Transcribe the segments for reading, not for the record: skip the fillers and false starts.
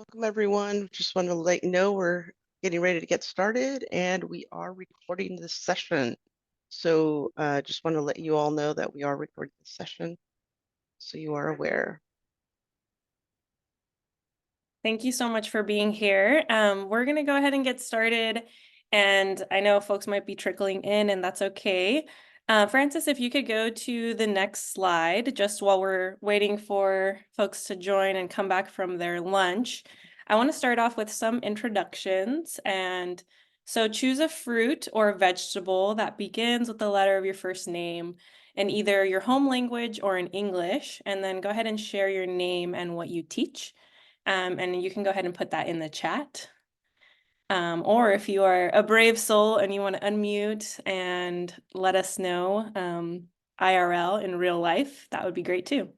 Welcome, everyone. Just want to let you know we're getting ready to get started and we are recording this session. So just want to let you all know that we are recording this session so you are aware. Thank you so much for being here. We're going to go ahead and get started. And I know folks might be trickling in, and that's okay. Francis, if you could go to the next slide, just while we're waiting for folks to join and come back from their lunch. I want to start off with some introductions. And so choose a fruit or a vegetable that begins with the letter of your first name in either your home language or in English. And then go ahead and share your name and what you teach. And you can go ahead and put that in the chat. Or if you are a brave soul and you want to unmute and let us know IRL in real life, that would be great too.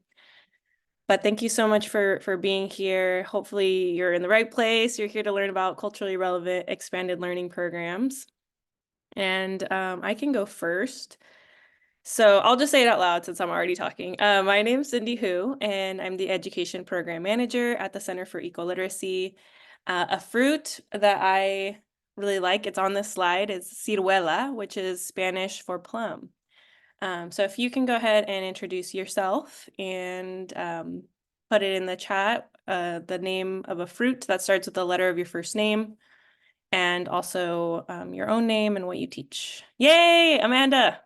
But thank you so much for being here. Hopefully you're in the right place. You're here to learn about culturally relevant expanded learning programs. And I can go first. So I'll just say it out loud since I'm already talking. My name's Cindy Hu, and I'm the Education Program Manager at the Center for Ecoliteracy. A fruit that I really like, it's on this slide, is ciruela, which is Spanish for plum. So if you can go ahead and introduce yourself and put it in the chat, the name of a fruit that starts with the letter of your first name, and also your own name and what you teach. Yay, Amanda!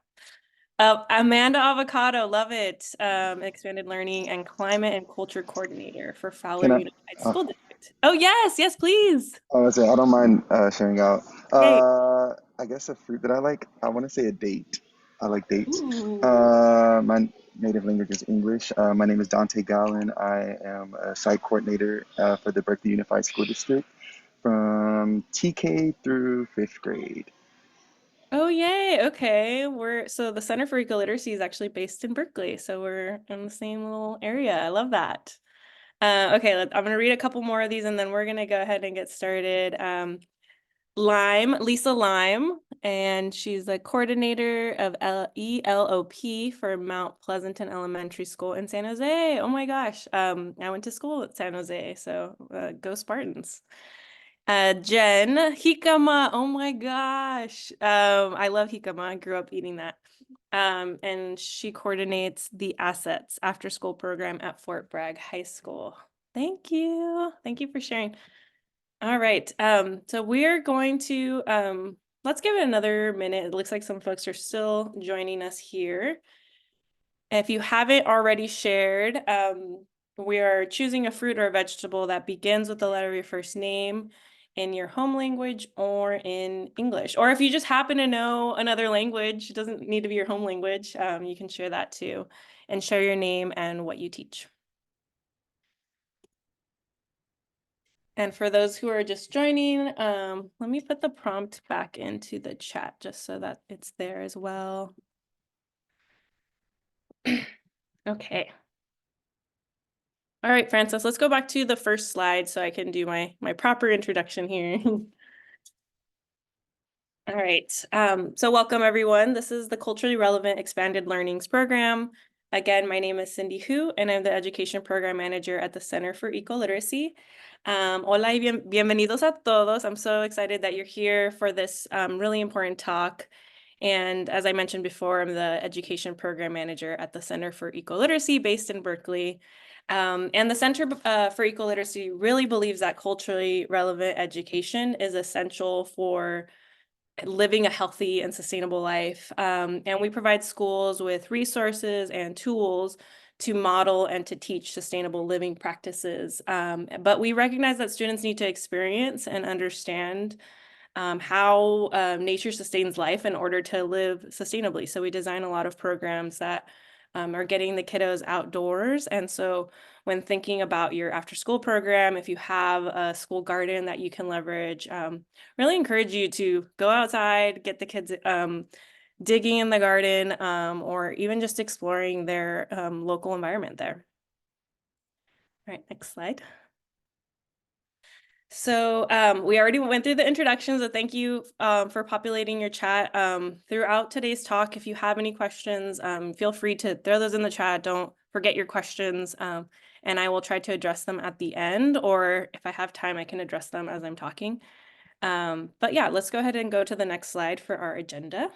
Amanda Avocado, love it. Expanded Learning and Climate and Culture Coordinator for Fowler Can I? Unified School District. Oh, yes, please. I don't mind sharing out. Hey. I guess a fruit that I like, I want to say a date. I like dates. Ooh. My native language is English. My name is Dante Gallon. I am a site coordinator for the Berkeley Unified School District from TK through fifth grade. Oh, yay. Okay. So the Center for Ecoliteracy is actually based in Berkeley. So we're in the same little area. I love that. Okay, I'm going to read a couple more of these and then we're going to go ahead and get started. Lisa Lime, and she's the coordinator of ELOP for Mount Pleasanton Elementary School in San Jose. Oh my gosh. I went to school at San Jose, so go Spartans. Jen Jicama. Oh my gosh. I love jicama. I grew up eating that. And she coordinates the Assets after school program at Fort Bragg High School. Thank you. Thank you for sharing. All right. So we're going to let's give it another minute. It looks like some folks are still joining us here. If you haven't already shared, we are choosing a fruit or a vegetable that begins with the letter of your first name in your home language or in English. Or if you just happen to know another language, it doesn't need to be your home language, you can share that too and share your name and what you teach. And for those who are just joining, let me put the prompt back into the chat just so that it's there as well. Okay. All right, Francis, let's go back to the first slide so I can do my proper introduction here. All right, so welcome everyone. This is the Culturally Relevant Expanded Learnings Program. Again, my name is Cindy Hu, and I'm the Education Program Manager at the Center for Ecoliteracy. Hola y bienvenidos a todos. I'm so excited that you're here for this really important talk. And as I mentioned before, I'm the Education Program Manager at the Center for Ecoliteracy based in Berkeley. And the Center for Ecoliteracy really believes that culturally relevant education is essential for living a healthy and sustainable life. And we provide schools with resources and tools to model and to teach sustainable living practices. But we recognize that students need to experience and understand how nature sustains life in order to live sustainably. So we design a lot of programs that are getting the kiddos outdoors. And so when thinking about your after school program, if you have a school garden that you can leverage, really encourage you to go outside, get the kids digging in the garden, or even just exploring their local environment there. All right, next slide. So we already went through the introductions, so thank you for populating your chat throughout today's talk. If you have any questions, feel free to throw those in the chat. Don't forget your questions. and I will try to address them at the end, or if I have time, I can address them as I'm talking. But yeah, let's go ahead and go to the next slide for our agenda.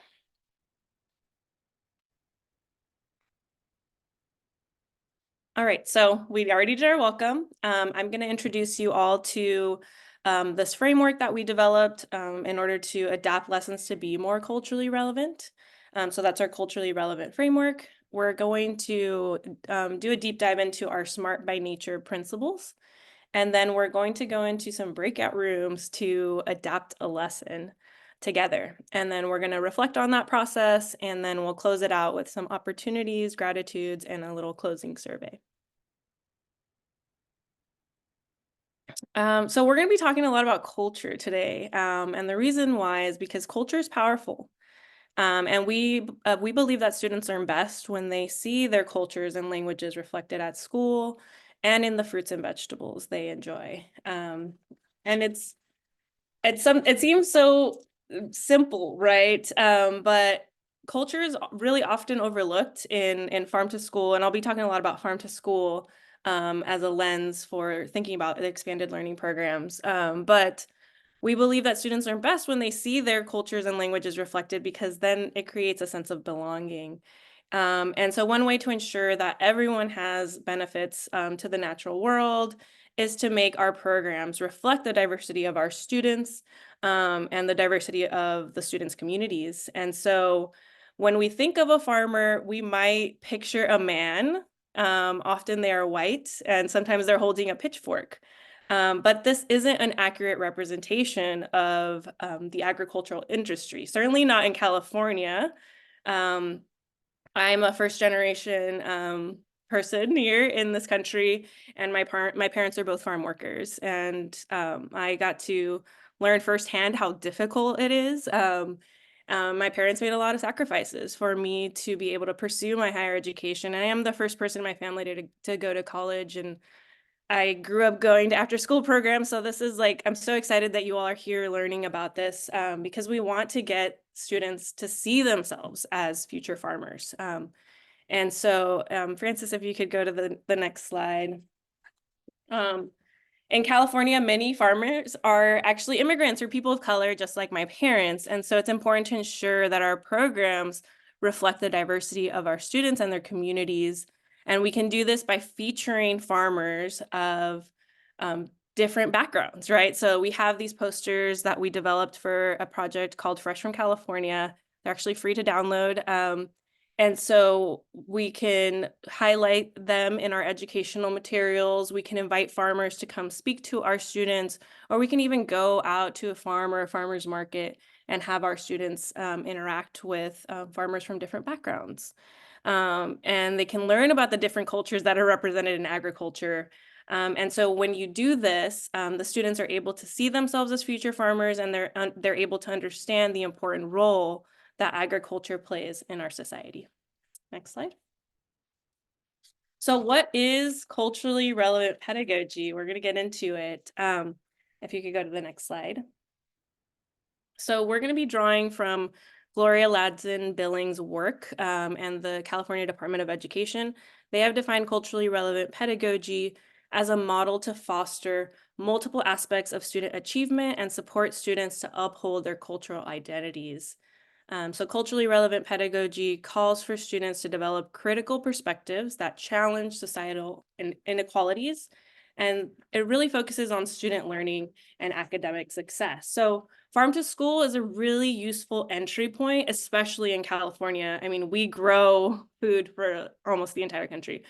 All right, so we already did our welcome. I'm going to introduce you all to this framework that we developed in order to adapt lessons to be more culturally relevant. So that's our culturally relevant framework. We're going to do a deep dive into our SMART by nature principles. And then we're going to go into some breakout rooms to adapt a lesson together. And then we're going to reflect on that process, and then we'll close it out with some opportunities, gratitudes, and a little closing survey. So we're going to be talking a lot about culture today. And the reason why is because culture is powerful. And we believe that students learn best when they see their cultures and languages reflected at school and in the fruits and vegetables they enjoy. And it seems so simple, right? But culture is really often overlooked in farm to school, and I'll be talking a lot about farm to school as a lens for thinking about the expanded learning programs. But we believe that students learn best when they see their cultures and languages reflected, because then it creates a sense of belonging. And so one way to ensure that everyone has benefits to the natural world is to make our programs reflect the diversity of our students and the diversity of the students' communities. And so when we think of a farmer, we might picture a man. Often they are white, and sometimes they're holding a pitchfork. But this isn't an accurate representation of the agricultural industry, certainly not in California. I'm a first generation person here in this country, and my parents are both farm workers, and I got to learn firsthand how difficult it is. My parents made a lot of sacrifices for me to be able to pursue my higher education. I am the first person in my family to go to college, and I grew up going to after school programs. So this is like, I'm so excited that you all are here learning about this because we want to get students to see themselves as future farmers. And so Francis, if you could go to the next slide. In California, many farmers are actually immigrants or people of color, just like my parents. And so it's important to ensure that our programs reflect the diversity of our students and their communities. And we can do this by featuring farmers of different backgrounds, right? So we have these posters that we developed for a project called Fresh from California. They're actually free to download. And so we can highlight them in our educational materials. We can invite farmers to come speak to our students, or we can even go out to a farm or a farmer's market and have our students interact with farmers from different backgrounds. And they can learn about the different cultures that are represented in agriculture. And so when you do this, the students are able to see themselves as future farmers, and they're able to understand the important role that agriculture plays in our society. Next slide. So what is culturally relevant pedagogy? We're going to get into it. If you could go to the next slide. So we're going to be drawing from Gloria Ladson-Billings' work and the California Department of Education. They have defined culturally relevant pedagogy as a model to foster multiple aspects of student achievement and support students to uphold their cultural identities. So culturally relevant pedagogy calls for students to develop critical perspectives that challenge societal inequalities, and it really focuses on student learning and academic success. So farm to school is a really useful entry point, especially in California. I mean, we grow food for almost the entire country.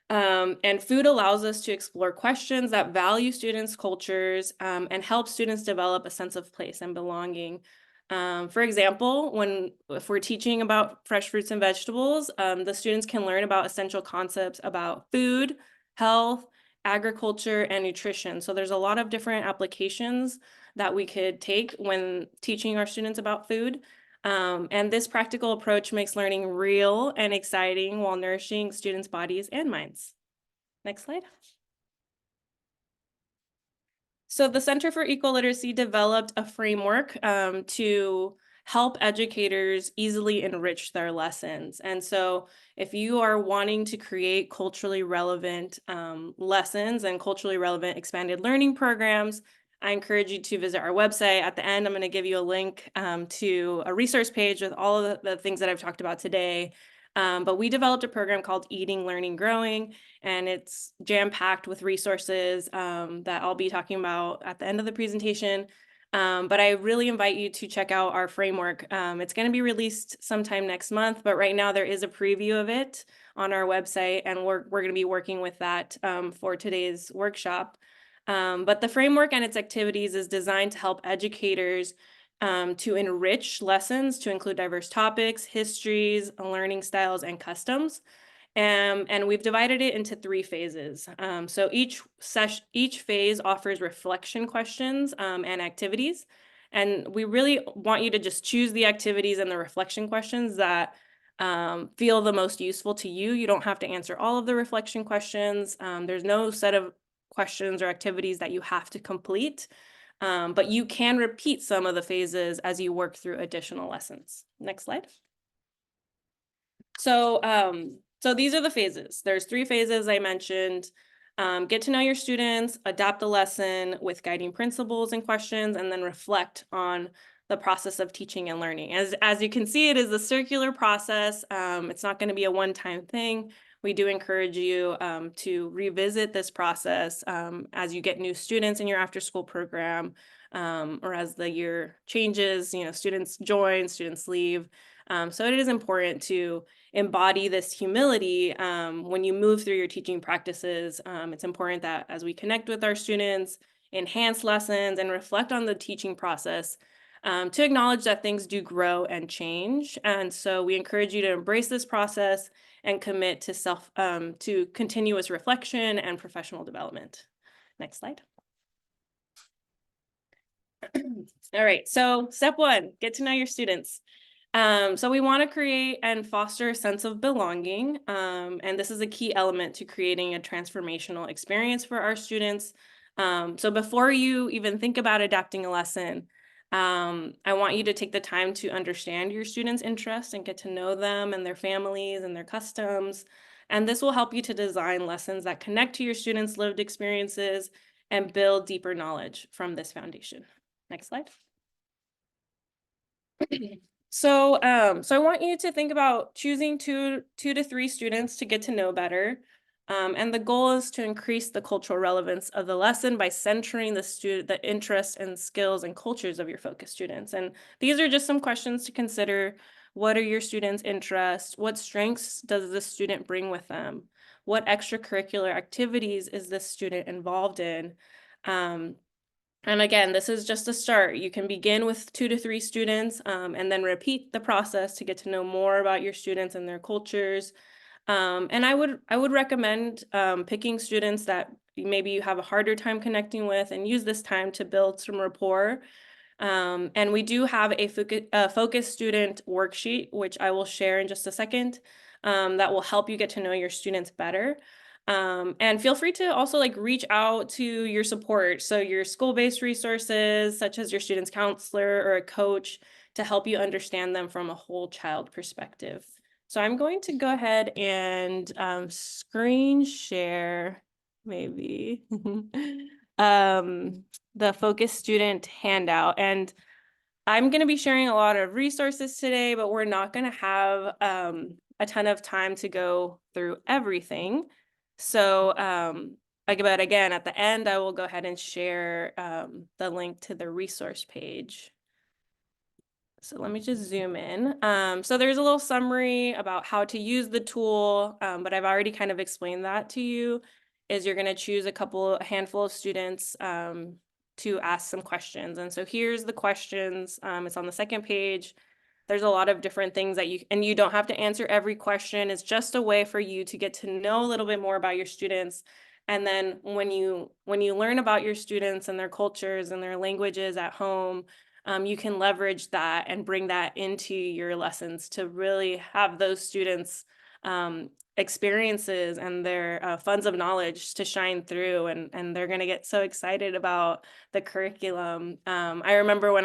And food allows us to explore questions that value students' cultures and help students develop a sense of place and belonging. For example, if we're teaching about fresh fruits and vegetables, the students can learn about essential concepts about food, health, agriculture, and nutrition. So there's a lot of different applications that we could take when teaching our students about food. And this practical approach makes learning real and exciting while nourishing students' bodies and minds. Next slide. So the Center for Ecoliteracy developed a framework to help educators easily enrich their lessons. And so if you are wanting to create culturally relevant lessons and culturally relevant expanded learning programs, I encourage you to visit our website. At the end, I'm going to give you a link to a resource page with all of the things that I've talked about today. But we developed a program called Eating, Learning, Growing, and it's jam-packed with resources that I'll be talking about at the end of the presentation. But I really invite you to check out our framework. It's going to be released sometime next month, but right now there is a preview of it on our website, and we're going to be working with that for today's workshop. But the framework and its activities is designed to help educators to enrich lessons to include diverse topics, histories, learning styles, and customs. And we've divided it into 3 phases. So each phase offers reflection questions and activities. And we really want you to just choose the activities and the reflection questions that feel the most useful to you. You don't have to answer all of the reflection questions. There's no set of questions or activities that you have to complete, but you can repeat some of the phases as you work through additional lessons. Next slide. So these are the phases. There's 3 phases I mentioned. Get to know your students, adapt the lesson with guiding principles and questions, and then reflect on the process of teaching and learning. As you can see, it is a circular process. It's not going to be a one-time thing. We do encourage you to revisit this process as you get new students in your after-school program, or as the year changes, students join, students leave. So it is important to embody this humility when you move through your teaching practices. It's important that as we connect with our students, enhance lessons, and reflect on the teaching process, to acknowledge that things do grow and change. And so we encourage you to embrace this process and commit to to continuous reflection and professional development. Next slide. All right, so step 1, get to know your students. So we want to create and foster a sense of belonging, and this is a key element to creating a transformational experience for our students. So before you even think about adapting a lesson, I want you to take the time to understand your students' interests and get to know them and their families and their customs. And this will help you to design lessons that connect to your students' lived experiences and build deeper knowledge from this foundation. Next slide. So I want you to think about choosing two to three students to get to know better. And the goal is to increase the cultural relevance of the lesson by centering the interests and skills and cultures of your focus students. And these are just some questions to consider. What are your students' interests? What strengths does this student bring with them? What extracurricular activities is this student involved in? And again, this is just a start. You can begin with 2 to 3 students and then repeat the process to get to know more about your students and their cultures. And I would recommend picking students that maybe you have a harder time connecting with and use this time to build some rapport. And we do have a focus student worksheet, which I will share in just a second, that will help you get to know your students better. And feel free to also reach out to your support. So your school-based resources, such as your student's counselor or a coach, to help you understand them from a whole child perspective. So I'm going to go ahead and screen share, maybe, the focus student handout. And I'm going to be sharing a lot of resources today, but we're not going to have a ton of time to go through everything. So, but again, at the end, I will go ahead and share the link to the resource page. So let me just zoom in. So there's a little summary about how to use the tool, but I've already kind of explained that to you. Is you're going to choose a handful of students to ask some questions. And so here's the questions. It's on the second page. There's a lot of different things that you don't have to answer every question. It's just a way for you to get to know a little bit more about your students. And then when you learn about your students and their cultures and their languages at home, you can leverage that and bring that into your lessons to really have those students' experiences and their funds of knowledge to shine through, and they're going to get so excited about the curriculum. I remember when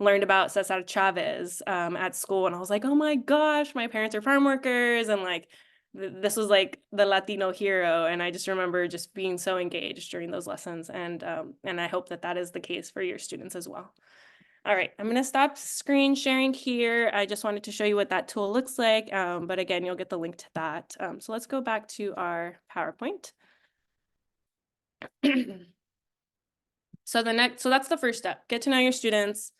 learned about Cesar Chavez at school, and I was like, oh my gosh, my parents are farm workers, and like this was like the Latino hero, and I just remember just being so engaged during those lessons, and I hope that that is the case for your students as well. All right, I'm gonna stop screen sharing here. I just wanted to show you what that tool looks like, but again, you'll get the link to that. So let's go back to our PowerPoint. So that's the first step. Get to know your students.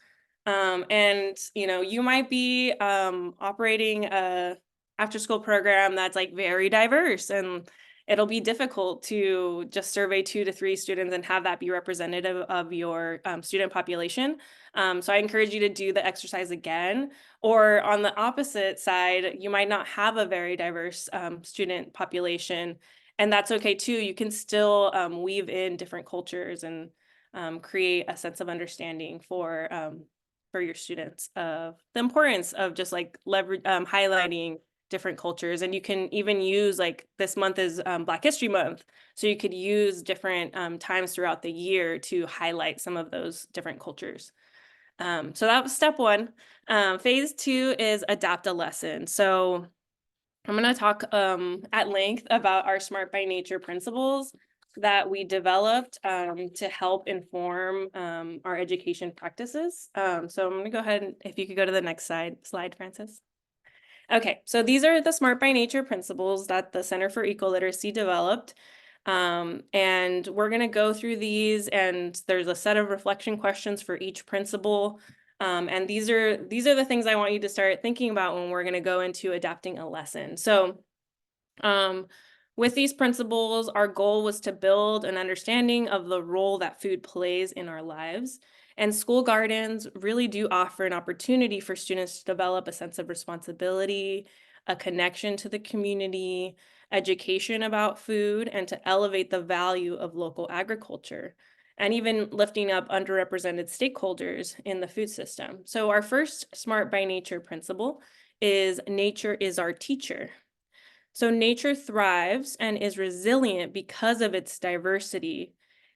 And you might be operating a after school program that's like very diverse, and it'll be difficult to just survey 2 to 3 students and have that be representative of your student population. So I encourage you to do the exercise again, or on the opposite side, you might not have a very diverse student population, and that's okay too. You can still weave in different cultures and create a sense of understanding for your students of the importance of just like highlighting different cultures. And you can even use, like, this month is Black History Month, so you could use different times throughout the year to highlight some of those different cultures. So that was step 1. Phase 2 is adapt a lesson. So I'm going to talk at length about our Smart by Nature principles that we developed to help inform our education practices. So I'm going to go ahead and if you could go to the next slide, Francis. Okay, so these are the Smart by Nature principles that the Center for Ecoliteracy developed. And we're going to go through these, and there's a set of reflection questions for each principle. And these are the things I want you to start thinking about when we're going to go into adapting a lesson. So with these principles, our goal was to build an understanding of the role that food plays in our lives. And school gardens really do offer an opportunity for students to develop a sense of responsibility, a connection to the community, education about food, and to elevate the value of local agriculture, and even lifting up underrepresented stakeholders in the food system. So our first Smart by Nature principle is nature is our teacher. So nature thrives and is resilient because of its diversity.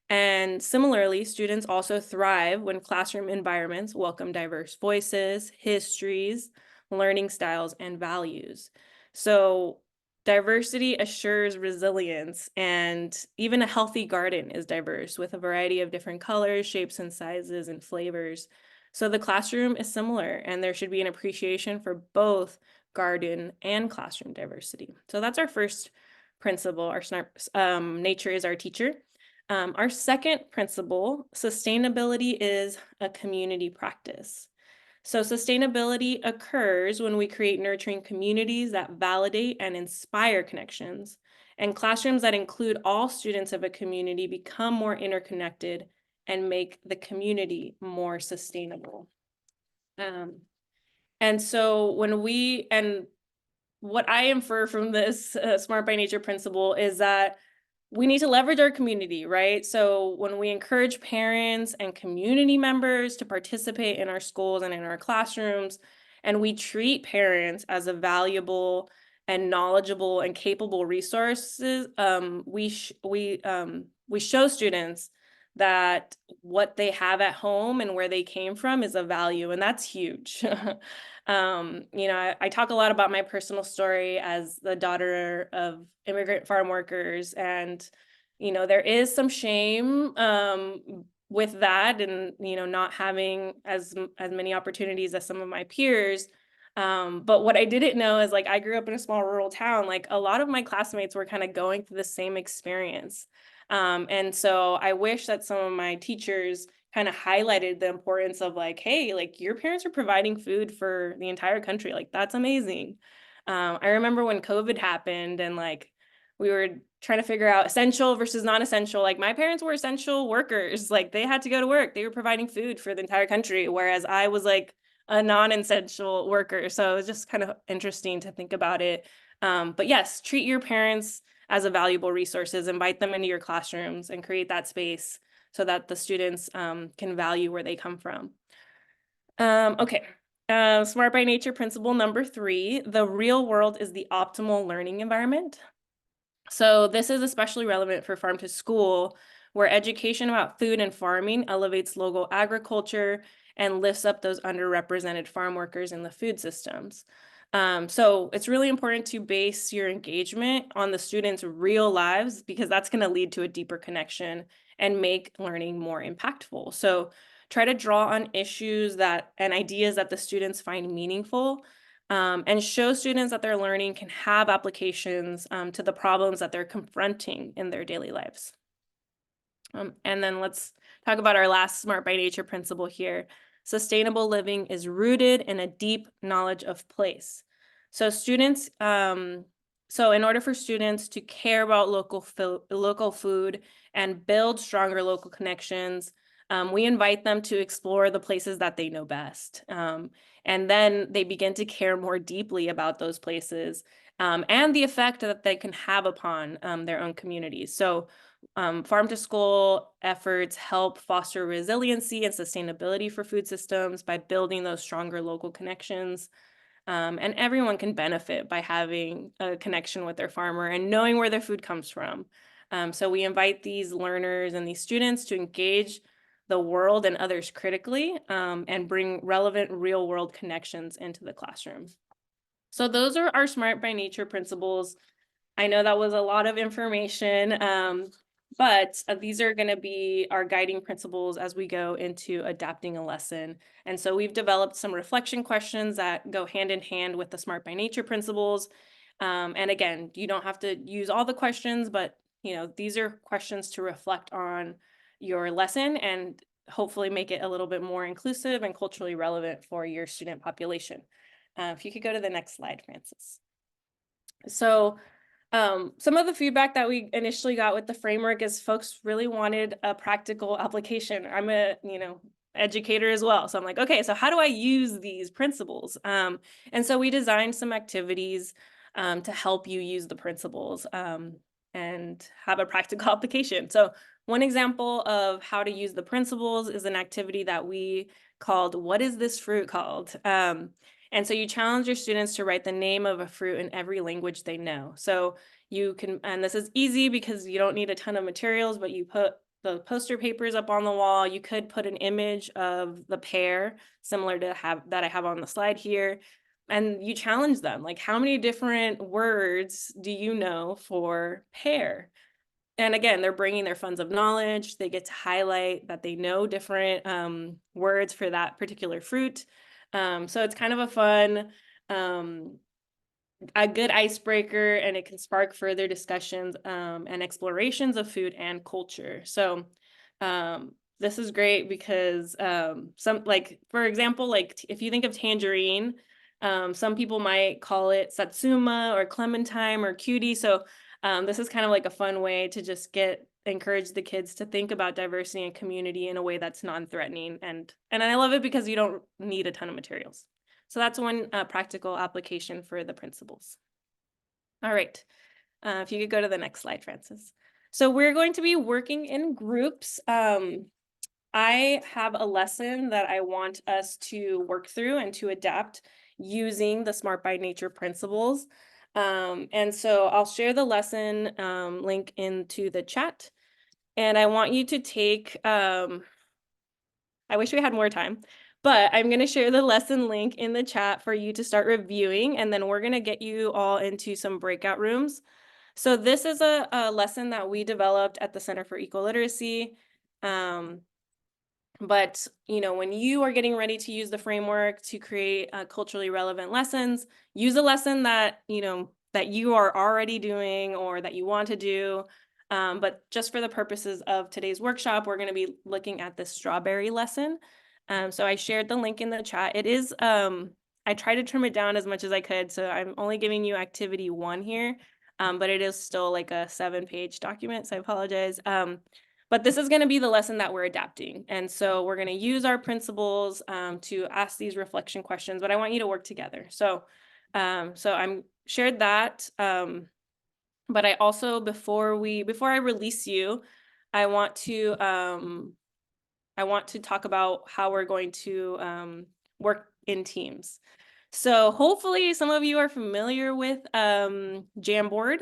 And similarly, students also thrive when classroom environments welcome diverse voices, histories, learning styles, and values. So diversity assures resilience, and even a healthy garden is diverse with a variety of different colors, shapes, and sizes and flavors. So the classroom is similar, and there should be an appreciation for both garden and classroom diversity. So that's our first principle, our nature is our teacher. Our second principle, sustainability is a community practice. So sustainability occurs when we create nurturing communities that validate and inspire connections, and classrooms that include all students of a community become more interconnected and make the community more sustainable. And so what I infer from this Smart by Nature principle is that we need to leverage our community, right? So when we encourage parents and community members to participate in our schools and in our classrooms, and we treat parents as a valuable and knowledgeable and capable resources, we show students that what they have at home and where they came from is a value, and that's huge. I talk a lot about my personal story as the daughter of immigrant farm workers, and there is some shame with that, and not having as many opportunities as some of my peers. But what I didn't know is, like, I grew up in a small rural town. Like, a lot of my classmates were kind of going through the same experience. And so I wish that some of my teachers kind of highlighted the importance of, like, hey, like, your parents are providing food for the entire country. Like, that's amazing. I remember when COVID happened, and like we were trying to figure out essential versus non-essential. Like, my parents were essential workers. Like, they had to go to work. They were providing food for the entire country, whereas I was like a non-essential worker. So it was just kind of interesting to think about it. But yes, treat your parents as a valuable resources, invite them into your classrooms and create that space so that the students can value where they come from. Okay, Smart by Nature principle number 3, the real world is the optimal learning environment. So this is especially relevant for farm to school, where education about food and farming elevates local agriculture and lifts up those underrepresented farm workers in the food systems. So it's really important to base your engagement on the students' real lives, because that's going to lead to a deeper connection and make learning more impactful. So try to draw on issues and ideas that the students find meaningful, and show students that their learning can have applications to the problems that they're confronting in their daily lives. And then let's talk about our last Smart by Nature principle here. Sustainable living is rooted in a deep knowledge of place. So in order for students to care about local food and build stronger local connections, we invite them to explore the places that they know best. And then they begin to care more deeply about those places and the effect that they can have upon their own communities. So farm to school efforts help foster resiliency and sustainability for food systems by building those stronger local connections. And everyone can benefit by having a connection with their farmer and knowing where their food comes from. So we invite these learners and these students to engage the world and others critically, and bring relevant real world connections into the classroom. So those are our Smart by Nature principles. I know that was a lot of information, but these are going to be our guiding principles as we go into adapting a lesson. And so we've developed some reflection questions that go hand in hand with the Smart by Nature principles. And again, you don't have to use all the questions, but these are questions to reflect on your lesson and hopefully make it a little bit more inclusive and culturally relevant for your student population. If you could go to the next slide, Francis. So some of the feedback that we initially got with the framework is folks really wanted a practical application. I'm a, educator as well. So I'm like, okay, so how do I use these principles? And so we designed some activities to help you use the principles and have a practical application. So one example of how to use the principles is an activity that we called, "What is this fruit called?" And so you challenge your students to write the name of a fruit in every language they know. So you can, and this is easy because you don't need a ton of materials, but you put the poster papers up on the wall. You could put an image of the pear, similar to that I have on the slide here. And you challenge them, like, how many different words do you know for pear? And again, they're bringing their funds of knowledge. They get to highlight that they know different words for that particular fruit. So it's kind of a fun, a good icebreaker, and it can spark further discussions and explorations of food and culture. So this is great because for example, if you think of tangerine, some people might call it satsuma or clementine or cutie. So this is kind of like a fun way to just encourage the kids to think about diversity and community in a way that's non-threatening. And I love it because you don't need a ton of materials. So that's one practical application for the principles. All right, if you could go to the next slide, Francis. So we're going to be working in groups. I have a lesson that I want us to work through and to adapt using the Smart by Nature principles. And so I'll share the lesson link into the chat. And I want you to take, I wish we had more time, but I'm going to share the lesson link in the chat for you to start reviewing. And then we're going to get you all into some breakout rooms. So this is a lesson that we developed at the Center for Ecoliteracy. But, when you are getting ready to use the framework to create culturally relevant lessons, use a lesson that, that you are already doing or that you want to do. But just for the purposes of today's workshop, we're going to be looking at the strawberry lesson. So I shared the link in the chat. It is, I tried to trim it down as much as I could. So I'm only giving you activity 1 here, but it is still like a 7-page document. So I apologize. But this is going to be the lesson that we're adapting. And so we're going to use our principles to ask these reflection questions, but I want you to work together. So, I'm shared that. But I also, before I release you, I want to talk about how we're going to work in teams. So hopefully some of you are familiar with Jamboard.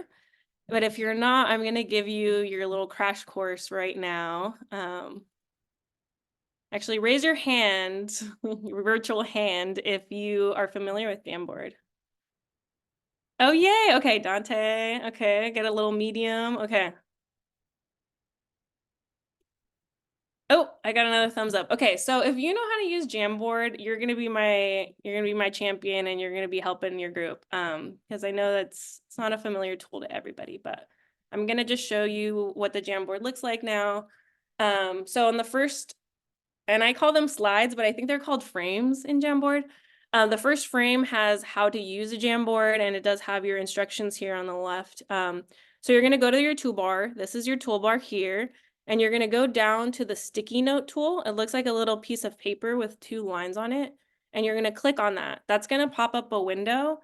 But if you're not, I'm going to give you your little crash course right now. Actually, raise your hand, your virtual hand, if you are familiar with Jamboard. Oh, yay. Okay, Dante. Okay, get a little medium. Okay. Oh, I got another thumbs up. Okay, so if you know how to use Jamboard, you're gonna be my champion, and you're gonna be helping your group. Because I know it's not a familiar tool to everybody, but I'm gonna just show you what the Jamboard looks like now. So on the first, and I call them slides, but I think they're called frames in Jamboard. The first frame has how to use a Jamboard, and it does have your instructions here on the left. So you're gonna go to your toolbar. This is your toolbar here. And you're gonna go down to the sticky note tool. It looks like a little piece of paper with 2 lines on it. And you're gonna click on that. That's gonna pop up a window.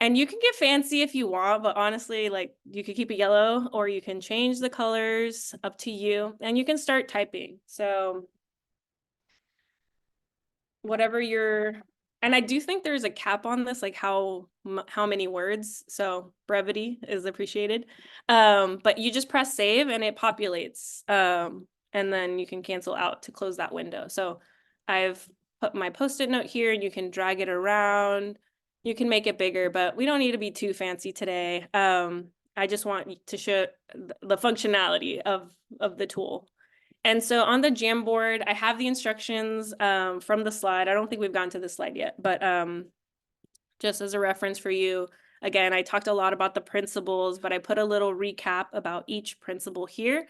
And you can get fancy if you want, but honestly, like you could keep it yellow or you can change the colors, up to you. And you can start typing. So whatever your, and I do think there's a cap on this, like how many words, so brevity is appreciated. But you just press save and it populates, and then you can cancel out to close that window. So I've put my post-it note here, and you can drag it around. You can make it bigger, but we don't need to be too fancy today. I just want to show the functionality of the tool. And so on the Jamboard, I have the instructions from the slide. I don't think we've gotten to this slide yet, but just as a reference for you, again, I talked a lot about the principles, but I put a little recap about each principle here.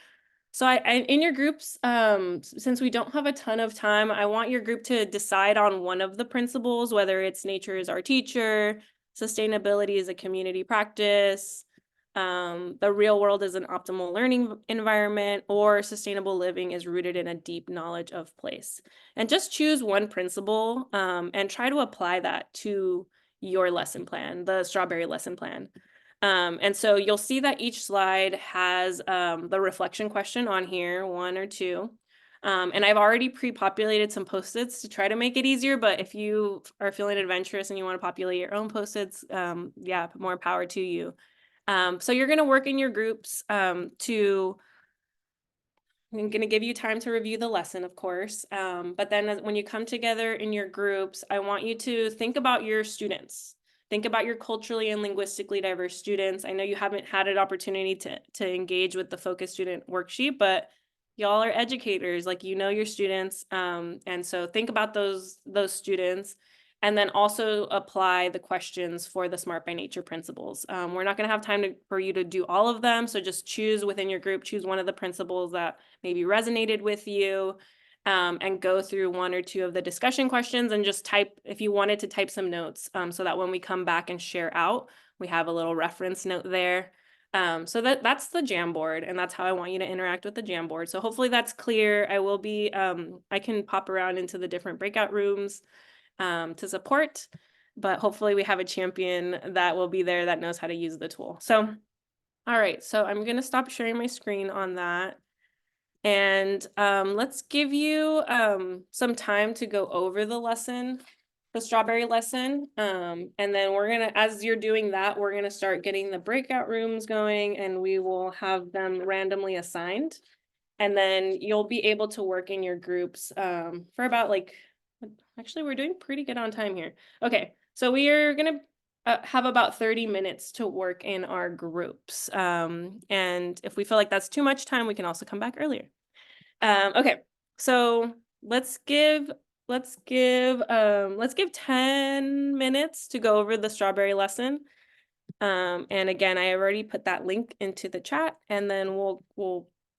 So I in your groups, since we don't have a ton of time, I want your group to decide on one of the principles, whether it's nature is our teacher, sustainability is a community practice, the real world is an optimal learning environment, or sustainable living is rooted in a deep knowledge of place. And just choose one principle and try to apply that to your lesson plan, the strawberry lesson plan. And so you'll see that each slide has the reflection question on here, 1 or 2. And I've already pre-populated some post-its to try to make it easier, but if you are feeling adventurous and you want to populate your own post-its, yeah, more power to you. So you're going to work in your groups I'm going to give you time to review the lesson, of course. But then when you come together in your groups, I want you to think about your students. Think about your culturally and linguistically diverse students. I know you haven't had an opportunity to engage with the focus student worksheet, but y'all are educators, like you know your students. And so think about those students. And then also apply the questions for the Smart by Nature principles. We're not going to have time for you to do all of them. So just choose within your group, choose one of the principles that maybe resonated with you, and go through 1 or 2 of the discussion questions and just type, if you wanted to type some notes, so that when we come back and share out, we have a little reference note there. So that's the Jamboard, and that's how I want you to interact with the Jamboard. So hopefully that's clear. I will be, I can pop around into the different breakout rooms to support, but hopefully we have a champion that will be there that knows how to use the tool. So, all right, so I'm gonna stop sharing my screen on that. And let's give you some time to go over the lesson, the strawberry lesson. And then we're gonna, as you're doing that, we're gonna start getting the breakout rooms going, and we will have them randomly assigned. And then you'll be able to work in your groups for about like, actually, we're doing pretty good on time here. Okay, so we are gonna have about 30 minutes to work in our groups. And if we feel like that's too much time, we can also come back earlier. Okay, so let's give 10 minutes to go over the strawberry lesson. And again, I already put that link into the chat, and then we'll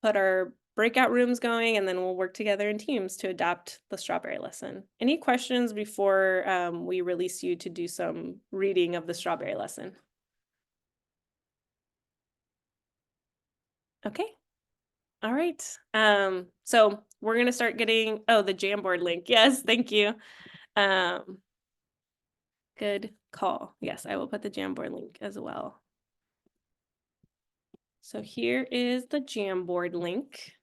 put our breakout rooms going, and then we'll work together in teams to adapt the strawberry lesson. Any questions before we release you to do some reading of the strawberry lesson? Okay. All right. So we're gonna start getting, oh, the Jamboard link. Yes, thank you. Good call. Yes, I will put the Jamboard link as well. So here is the Jamboard link.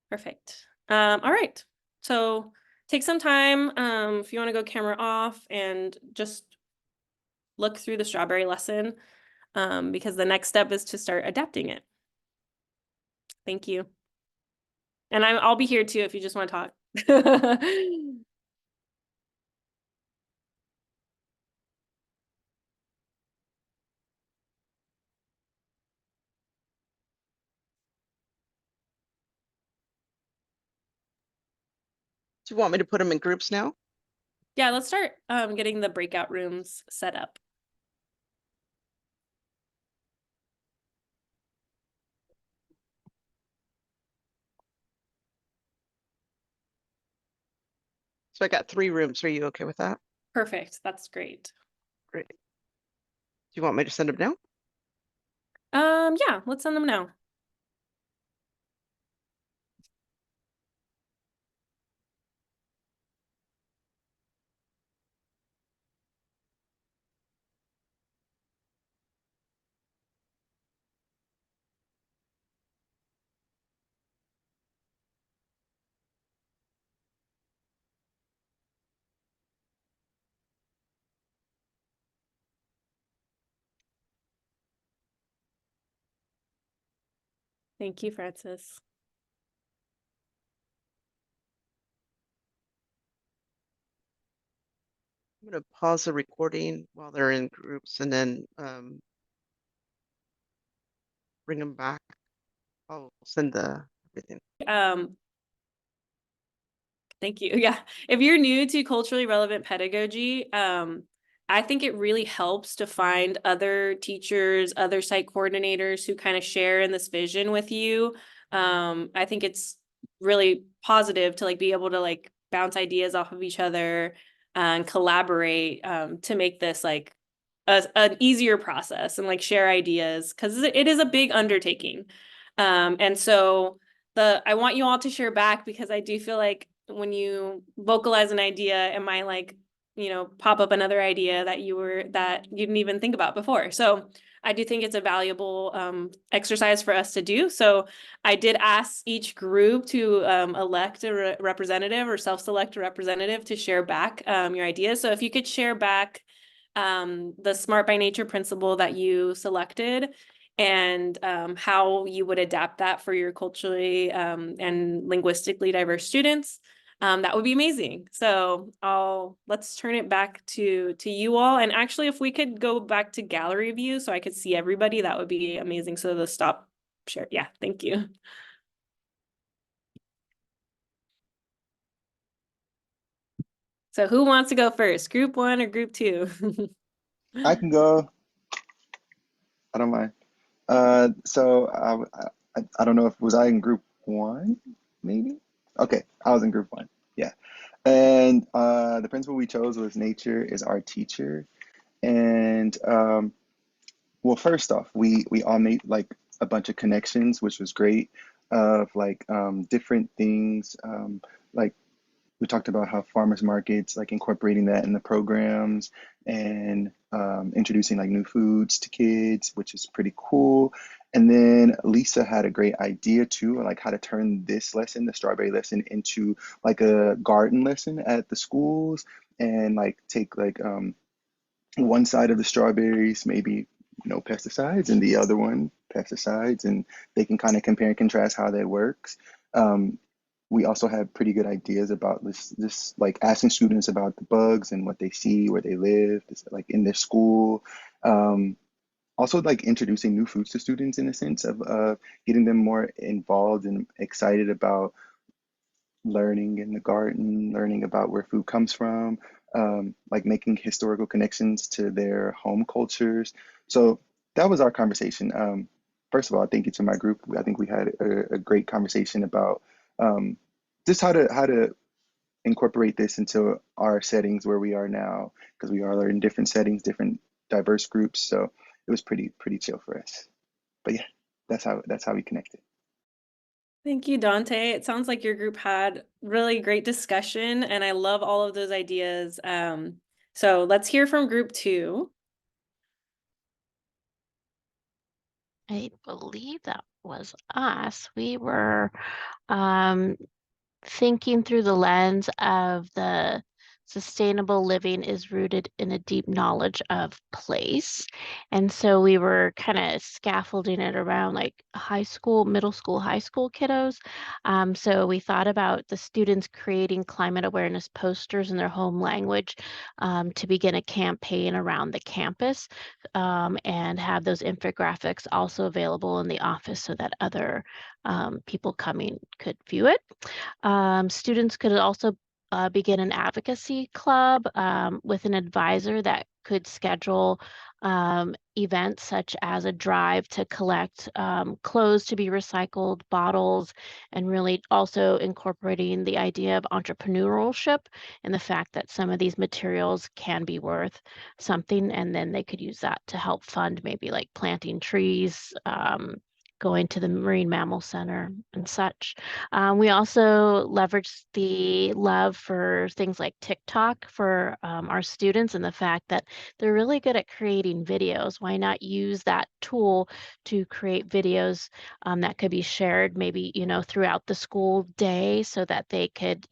Perfect. All right. So take some time if you want to go camera off and just look through the strawberry lesson, because the next step is to start adapting it. Thank you. And I'll be here too if you just want to talk. Do you want me to put them in groups now? Yeah, let's start getting the breakout rooms set up. So I got 3 rooms. Are you okay with that? Perfect. That's great. Great. Do you want me to send them now? Yeah, let's send them now. Thank you, Francis. I'm going to pause the recording while they're in groups and then bring them back. I'll send the everything. Thank you. Yeah. If you're new to culturally relevant pedagogy, I think it really helps to find other teachers, other site coordinators who kind of share in this vision with you. I think it's really positive to like be able to like bounce ideas off of each other and collaborate to make this like an easier process and like share ideas because it is a big undertaking. And so I want you all to share back because I do feel like when you vocalize an idea, it might like, pop up another idea that you didn't even think about before. So I do think it's a valuable exercise for us to do. So I did ask each group to elect a representative or self-select a representative to share back your ideas. So if you could share back the Smart by Nature principle that you selected and how you would adapt that for your culturally and linguistically diverse students. That would be amazing. So let's turn it back to you all. And actually, if we could go back to gallery view so I could see everybody, that would be amazing. So the stop share. Yeah, thank you. So who wants to go first? Group 1 or group 2? I can go. I don't mind. So I don't know if was I in group 1, maybe? Okay, I was in group 1. Yeah. And the principle we chose was nature is our teacher. And well, first off, we all made like a bunch of connections, which was great, of like different things. Like we talked about how farmers markets, like incorporating that in the programs and introducing like new foods to kids, which is pretty cool. And then Lisa had a great idea too, like how to turn this lesson, the strawberry lesson, into like a garden lesson at the schools and like take like one side of the strawberries, maybe no pesticides, and the other one pesticides, and they can kind of compare and contrast how that works. Um, we also have pretty good ideas about this like asking students about the bugs and what they see, where they live, like in their school. Um, Also like introducing new foods to students in a sense of getting them more involved and excited about learning in the garden, learning about where food comes from, like making historical connections to their home cultures. So that was our conversation. First of all, thank you to my group. I think we had a great conversation about just how to incorporate this into our settings where we are now, because we are in different settings, different diverse groups. So it was pretty chill for us. But yeah, that's how we connected. Thank you, Dante. It sounds like your group had really great discussion, and I love all of those ideas. So let's hear from group 2. I believe that was us. We were thinking through the lens of the sustainable living is rooted in a deep knowledge of place. And so we were kind of scaffolding it around like high school, middle school, high school kiddos. So we thought about the students creating climate awareness posters in their home language to begin a campaign around the campus and have those infographics also available in the office so that other people coming could view it. Students could also begin an advocacy club with an advisor that could schedule events such as a drive to collect clothes to be recycled, bottles, and really also incorporating the idea of entrepreneurship and the fact that some of these materials can be worth something, and then they could use that to help fund maybe like planting trees, going to the Marine Mammal Center and such. We also leveraged the love for things like TikTok for our students and the fact that they're really good at creating videos. Why not use that tool to create videos that could be shared maybe, throughout the school day so that they could,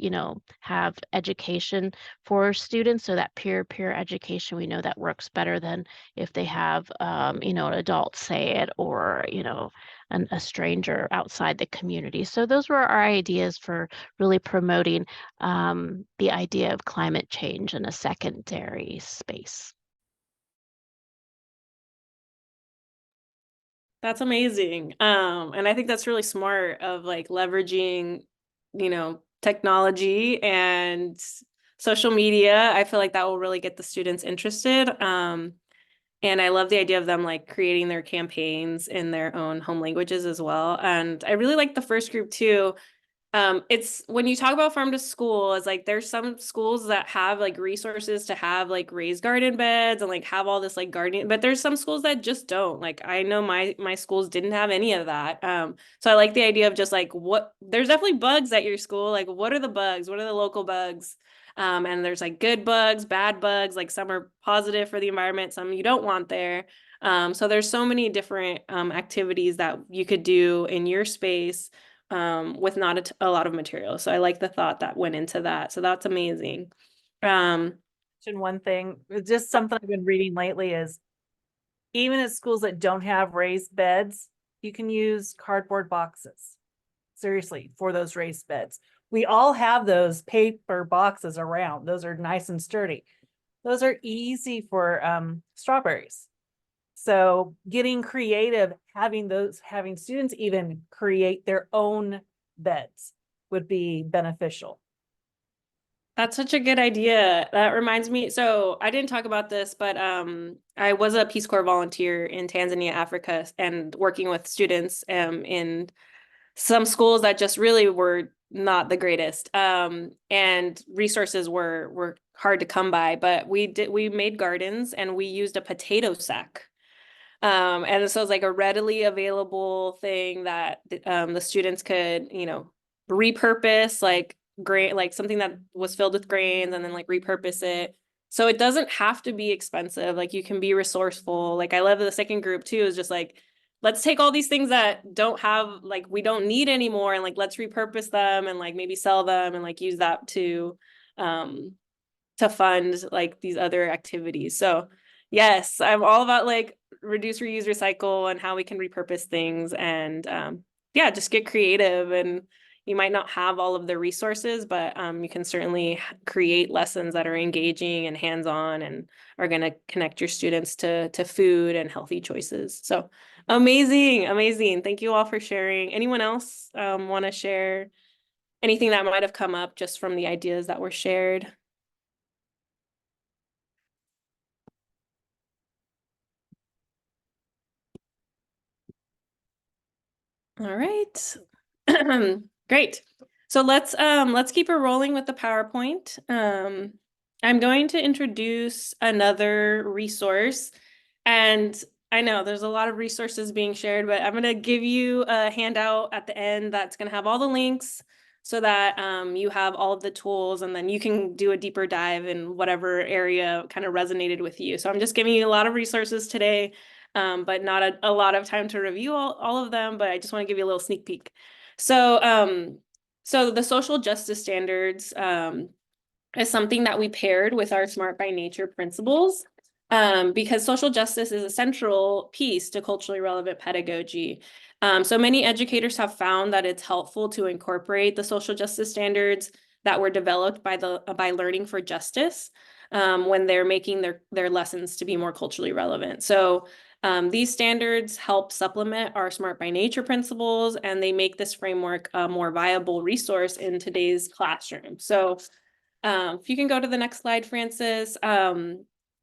have education for students, so that peer-to-peer education, we know that works better than if they have, an adult say it or, a stranger outside the community. So those were our ideas for really promoting the idea of climate change in a secondary space. That's amazing. And I think that's really smart of like leveraging, technology and social media. I feel like that will really get the students interested. And I love the idea of them like creating their campaigns in their own home languages as well. And I really like the first group too. It's when you talk about farm to school, it's like there's some schools that have like resources to have like raised garden beds and like have all this like gardening, but there's some schools that just don't. Like I know my schools didn't have any of that. So I like the idea of just like what there's definitely bugs at your school. Like what are the bugs? What are the local bugs? And there's like good bugs, bad bugs, like some are positive for the environment, some you don't want there. So there's so many different activities that you could do in your space with not a lot of material. So I like the thought that went into that. So that's amazing. Mention one thing, it's just something I've been reading lately is even at schools that don't have raised beds, you can use cardboard boxes. Seriously, for those raised beds. We all have those paper boxes around. Those are nice and sturdy. Those are easy for strawberries. So getting creative, having students even create their own beds would be beneficial. That's such a good idea. That reminds me, so I didn't talk about this, but I was a Peace Corps volunteer in Tanzania, Africa, and working with students in some schools that just really were not the greatest. And resources were hard to come by, but we made gardens and we used a potato sack. And so it's like a readily available thing that the students could, repurpose like grain, like something that was filled with grains and then like repurpose it. So it doesn't have to be expensive. Like you can be resourceful. Like I love the second group too, is just like, let's take all these things that don't have, like, we don't need anymore and like, let's repurpose them and like maybe sell them and like use that to fund like these other activities. So yes, I'm all about like reduce, reuse, recycle and how we can repurpose things and yeah, just get creative. And you might not have all of the resources, but you can certainly create lessons that are engaging and hands-on and are going to connect your students to food and healthy choices. So amazing, amazing. Thank you all for sharing. Anyone else want to share anything that might have come up just from the ideas that were shared? All right. Great. So let's keep it rolling with the PowerPoint. I'm going to introduce another resource, and I know there's a lot of resources being shared, but I'm going to give you a handout at the end that's going to have all the links so that you have all of the tools and then you can do a deeper dive in whatever area kind of resonated with you. So I'm just giving you a lot of resources today, but not a lot of time to review all of them, but I just want to give you a little sneak peek. So, so the social justice standards is something that we paired with our Smart by Nature principles, because social justice is a central piece to culturally relevant pedagogy. So many educators have found that it's helpful to incorporate the social justice standards that were developed by Learning for Justice when they're making their lessons to be more culturally relevant. So these standards help supplement our Smart by Nature principles, and they make this framework a more viable resource in today's classroom. So if you can go to the next slide, Francis.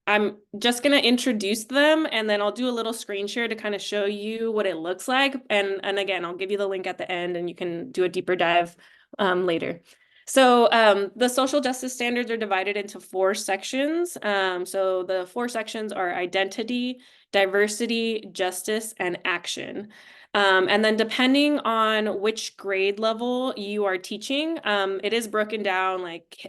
I'm just going to introduce them, and then I'll do a little screen share to kind of show you what it looks like. And again, I'll give you the link at the end, and you can do a deeper dive later. So the social justice standards are divided into 4 sections. So the 4 sections are identity, diversity, justice, and action. And then depending on which grade level you are teaching, it is broken down like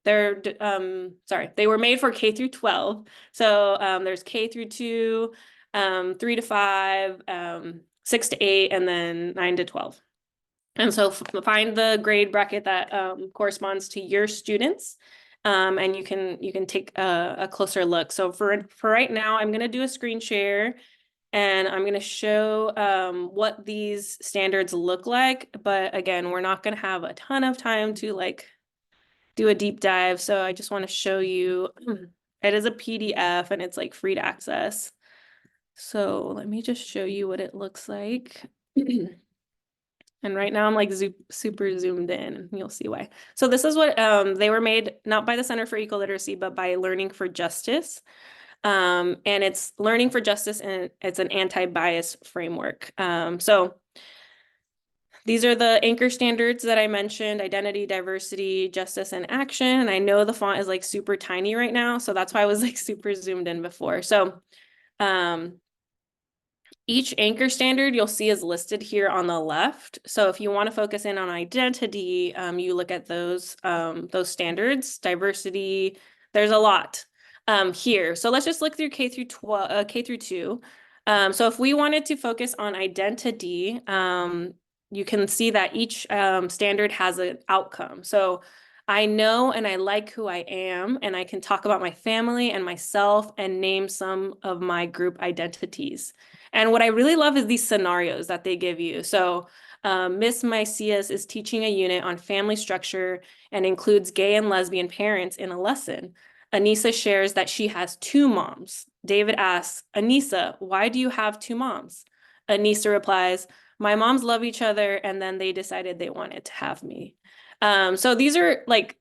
they were made for K through 12. So there's K through 2, 3 to 5, 6 to 8, and then 9 to 12. And so find the grade bracket that corresponds to your students. And you can take a closer look. So for right now, I'm going to do a screen share. And I'm going to show what these standards look like. But again, we're not going to have a ton of time to like do a deep dive. So I just want to show you, it is a PDF and it's like free to access. So let me just show you what it looks like. And right now I'm like super zoomed in, and you'll see why. So this is what they were made, not by the Center for Ecoliteracy, but by Learning for Justice. And it's Learning for Justice, and it's an anti-bias framework. So these are the anchor standards that I mentioned: identity, diversity, justice, and action. And I know the font is like super tiny right now, so that's why I was like super zoomed in before. So each anchor standard you'll see is listed here on the left. So if you want to focus in on identity, you look at those standards. Diversity, there's a lot here. So let's just look through K through 12, K through 2. So if we wanted to focus on identity, you can see that each standard has an outcome. So I know and I like who I am, and I can talk about my family and myself and name some of my group identities. And what I really love is these scenarios that they give you. So Miss Macias is teaching a unit on family structure and includes gay and lesbian parents in a lesson. Anissa shares that she has 2 moms. David asks, Anissa, why do you have 2 moms? Anissa replies, my moms love each other, and then they decided they wanted to have me. So these are like,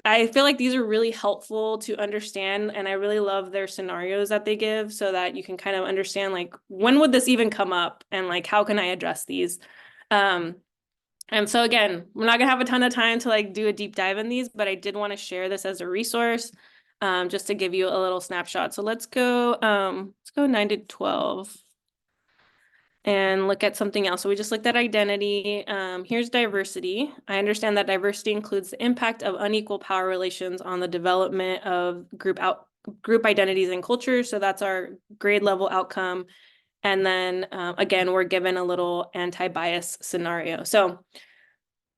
I feel like these are really helpful to understand, and I really love their scenarios that they give so that you can kind of understand like, when would this even come up, and like, how can I address these? And so again, we're not gonna have a ton of time to like do a deep dive in these, but I did want to share this as a resource just to give you a little snapshot. So let's go 9 to 12. And look at something else. So we just looked at identity. Here's diversity. I understand that diversity includes the impact of unequal power relations on the development of group identities and cultures. So that's our grade level outcome. And then again, we're given a little anti-bias scenario. So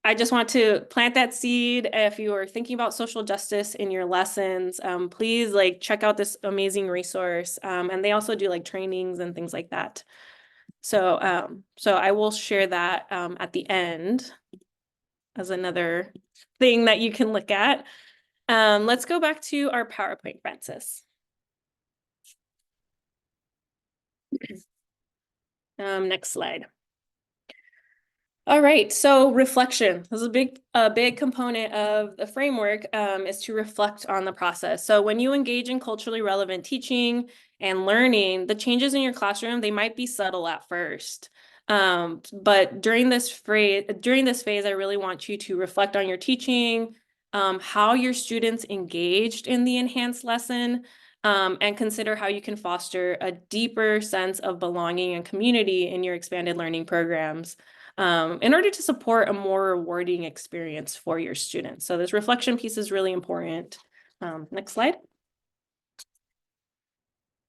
I just want to plant that seed. If you are thinking about social justice in your lessons, please like check out this amazing resource. And they also do like trainings and things like that. So I will share that at the end as another thing that you can look at. Let's go back to our PowerPoint, Francis. Next slide. All right, so reflection. This is a big component of the framework is to reflect on the process. So when you engage in culturally relevant teaching and learning, the changes in your classroom, they might be subtle at first. But during this phase, I really want you to reflect on your teaching, how your students engaged in the enhanced lesson, and consider how you can foster a deeper sense of belonging and community in your expanded learning programs in order to support a more rewarding experience for your students. So this reflection piece is really important. Next slide.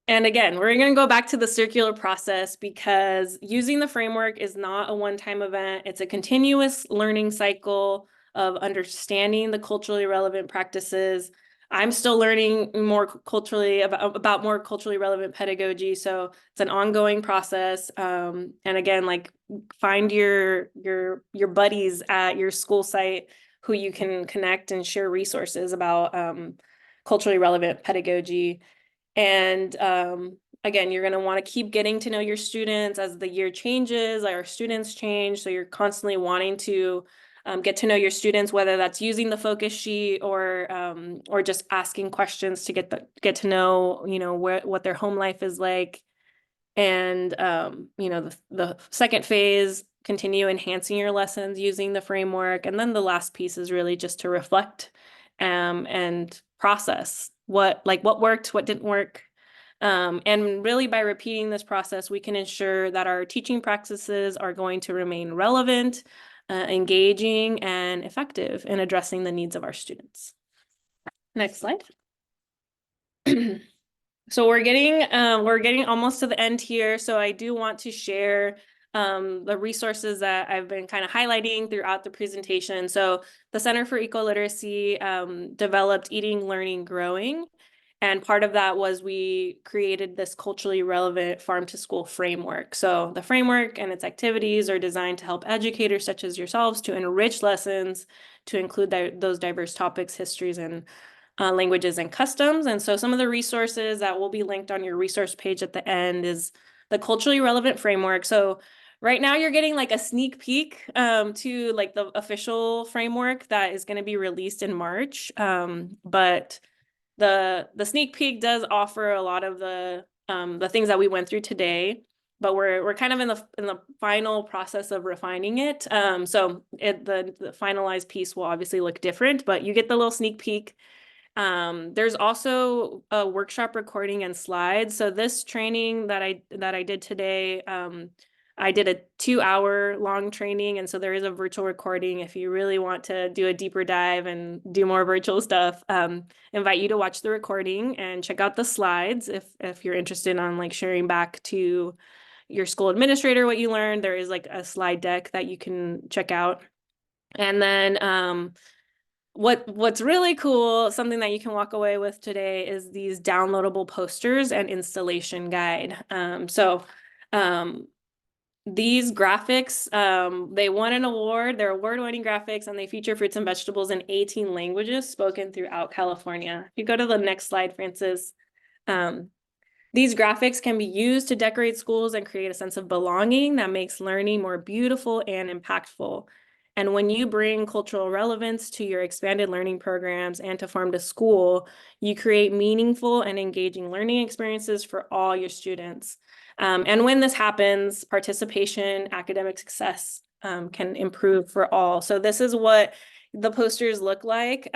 And again, we're going to go back to the circular process because using the framework is not a one-time event. It's a continuous learning cycle of understanding the culturally relevant practices. I'm still learning more culturally about more culturally relevant pedagogy, so it's an ongoing process. And again, like find your buddies at your school site who you can connect and share resources about culturally relevant pedagogy. And again, you're going to want to keep getting to know your students as the year changes, our students change. So you're constantly wanting to get to know your students, whether that's using the focus sheet or just asking questions to get to know, what their home life is like. And the second phase, continue enhancing your lessons using the framework. And then the last piece is really just to reflect and process what worked, what didn't work. And really by repeating this process, we can ensure that our teaching practices are going to remain relevant, engaging, and effective in addressing the needs of our students. Next slide. So we're getting almost to the end here. So I do want to share the resources that I've been kind of highlighting throughout the presentation. So the Center for Ecoliteracy developed Eating, Learning, Growing. And part of that was we created this culturally relevant farm to school framework. So the framework and its activities are designed to help educators such as yourselves to enrich lessons, to include those diverse topics, histories, and languages and customs. And so some of the resources that will be linked on your resource page at the end is the culturally relevant framework. So right now you're getting like a sneak peek to like the official framework that is going to be released in March. But the sneak peek does offer a lot of the things that we went through today, but we're kind of in the final process of refining it. So the finalized piece will obviously look different, but you get the little sneak peek. There's also a workshop recording and slides. So this training that I did today, I did a 2-hour long training. And so there is a virtual recording if you really want to do a deeper dive and do more virtual stuff. Invite you to watch the recording and check out the slides if you're interested on like sharing back to your school administrator what you learned. There is like a slide deck that you can check out. And then what's really cool, something that you can walk away with today, is these downloadable posters and installation guide. These graphics, they won an award. They're award-winning graphics, and they feature fruits and vegetables in 18 languages spoken throughout California. If you go to the next slide, Francis. These graphics can be used to decorate schools and create a sense of belonging that makes learning more beautiful and impactful. And when you bring cultural relevance to your expanded learning programs and to Farm to School, you create meaningful and engaging learning experiences for all your students. And when this happens, participation, academic success can improve for all. So this is what the posters look like.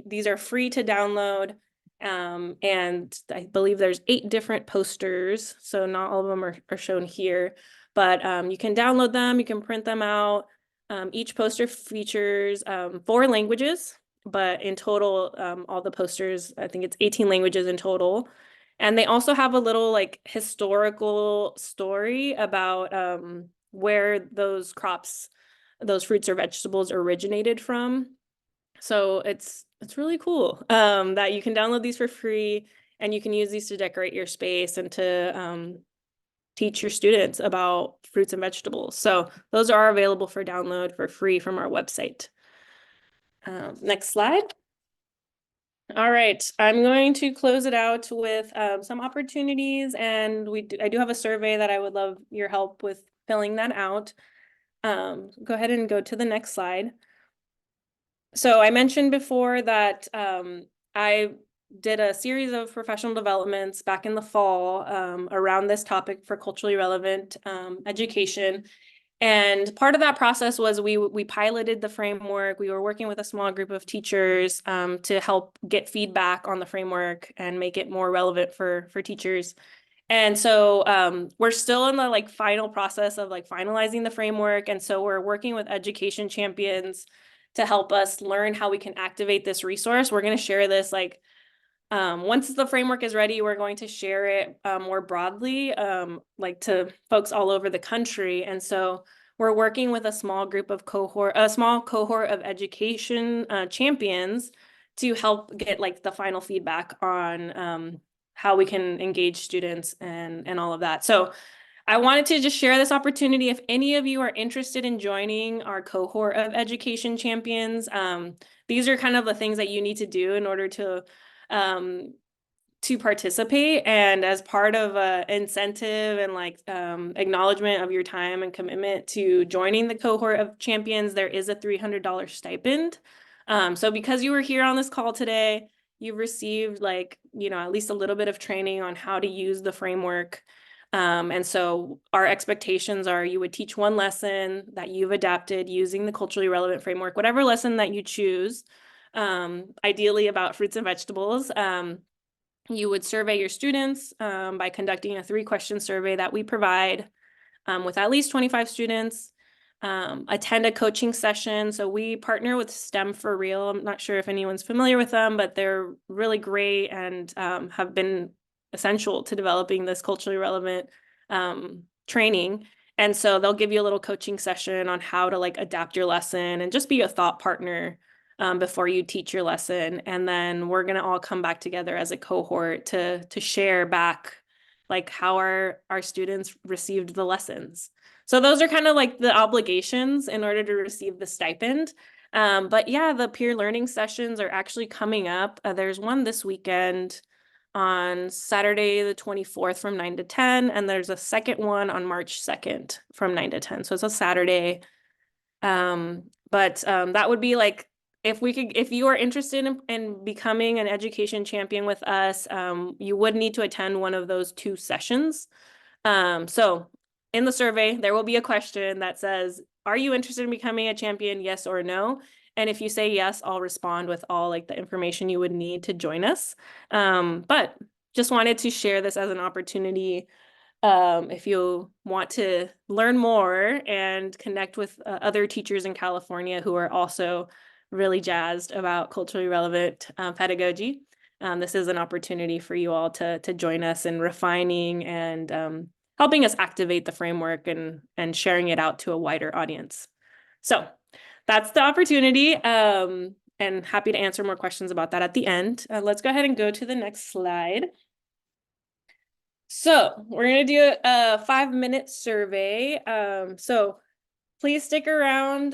These are free to download. And I believe there's 8 different posters, so not all of them are shown here, but you can download them, you can print them out. Each poster features 4 languages, but in total, all the posters, I think it's 18 languages in total. And they also have a little like historical story about where those crops, those fruits or vegetables originated from. So it's really cool that you can download these for free, and you can use these to decorate your space and to teach your students about fruits and vegetables. So those are available for download for free from our website. Next slide. All right, I'm going to close it out with some opportunities, and I do have a survey that I would love your help with filling that out. Go ahead and go to the next slide. So I mentioned before that I did a series of professional developments back in the fall around this topic for culturally relevant education. And part of that process was we piloted the framework. We were working with a small group of teachers to help get feedback on the framework and make it more relevant for teachers. And so we're still in the like final process of like finalizing the framework. And so we're working with education champions to help us learn how we can activate this resource. We're going to share this like once the framework is ready, we're going to share it more broadly, like to folks all over the country. And so we're working with a small cohort of education champions to help get like the final feedback on how we can engage students and all of that. So I wanted to just share this opportunity. If any of you are interested in joining our cohort of education champions, these are kind of the things that you need to do in order to participate. And as part of a incentive and like acknowledgement of your time and commitment to joining the cohort of champions, there is a $300 stipend. So because you were here on this call today, you've received like, at least a little bit of training on how to use the framework. And so our expectations are you would teach one lesson that you've adapted using the culturally relevant framework, whatever lesson that you choose, ideally about fruits and vegetables. You would survey your students by conducting a 3-question survey that we provide with at least 25 students. Attend a coaching session. So we partner with STEM for Real. I'm not sure if anyone's familiar with them, but they're really great and have been essential to developing this culturally relevant training. And so they'll give you a little coaching session on how to like adapt your lesson and just be a thought partner before you teach your lesson. And then we're going to all come back together as a cohort to share back like how our students received the lessons. So those are kind of like the obligations in order to receive the stipend. But yeah, the peer learning sessions are actually coming up. There's one this weekend on Saturday the 24th from 9 to 10, and there's a second one on March 2nd from 9 to 10. So it's a Saturday. But that would be like, if you are interested in becoming an education champion with us, you would need to attend one of those 2 sessions. So in the survey, there will be a question that says, are you interested in becoming a champion? Yes or no? And if you say yes, I'll respond with all like the information you would need to join us. But just wanted to share this as an opportunity. If you want to learn more and connect with other teachers in California who are also really jazzed about culturally relevant pedagogy, this is an opportunity for you all to join us in refining and helping us activate the framework and sharing it out to a wider audience. So that's the opportunity, and happy to answer more questions about that at the end. Let's go ahead and go to the next slide. So we're going to do a 5-minute survey. So please stick around.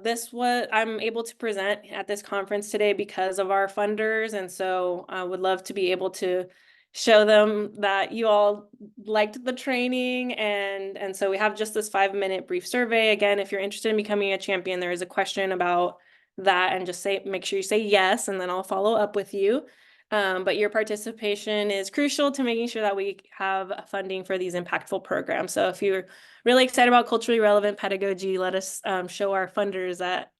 This what I'm able to present at this conference today because of our funders. And so I would love to be able to show them that you all liked the training. And so we have just this 5-minute brief survey. Again, if you're interested in becoming a champion, there is a question about that, and just make sure you say yes, and then I'll follow up with you. But your participation is crucial to making sure that we have funding for these impactful programs. So if you're really excited about culturally relevant pedagogy, let us show our funders that,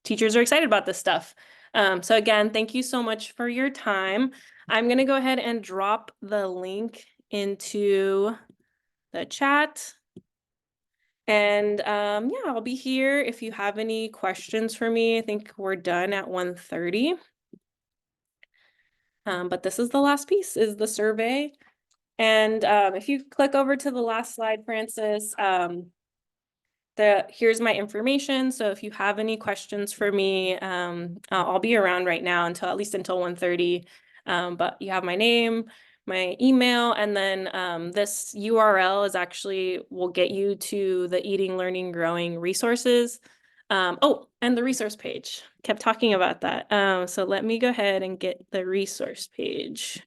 teachers are excited about this stuff. So again, thank you so much for your time. I'm going to go ahead and drop the link into the chat. And yeah, I'll be here if you have any questions for me. I think we're done at 1:30. But this is the last piece, is the survey. And if you click over to the last slide, Francis, here's my information. So if you have any questions for me, I'll be around right now at least until 1:30. But you have my name, my email, and then this URL will get you to the Eating, Learning, Growing resources. Oh, and the resource page. Kept talking about that. So let me go ahead and get the resource page.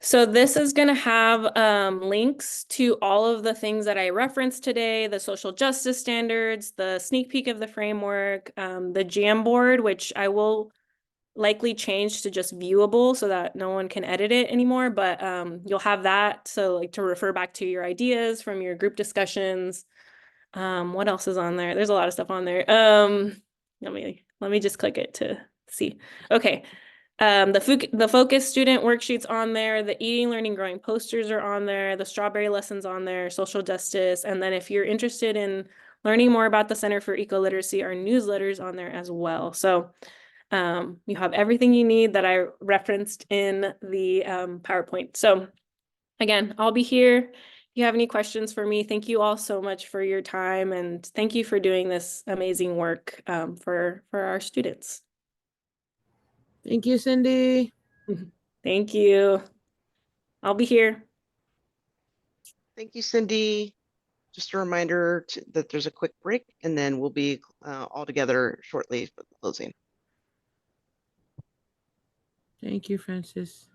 So this is going to have links to all of the things that I referenced today, the social justice standards, the sneak peek of the framework, the Jamboard, which I will likely change to just viewable so that no one can edit it anymore, but you'll have that. So like to refer back to your ideas from your group discussions. What else is on there? There's a lot of stuff on there. Let me just click it to see. Okay. The focus student worksheets on there, the Eating, Learning, Growing posters are on there, the strawberry lessons on there, social justice. And then if you're interested in learning more about the Center for Ecoliteracy, our newsletters on there as well. So you have everything you need that I referenced in the PowerPoint. So again, I'll be here you have any questions for me, thank you all so much for your time, and thank you for doing this amazing work for our students. Thank you, Cindy. Thank you. I'll be here. Thank you, Cindy. Just a reminder that there's a quick break, and then we'll be all together shortly for the closing. Thank you, Francis.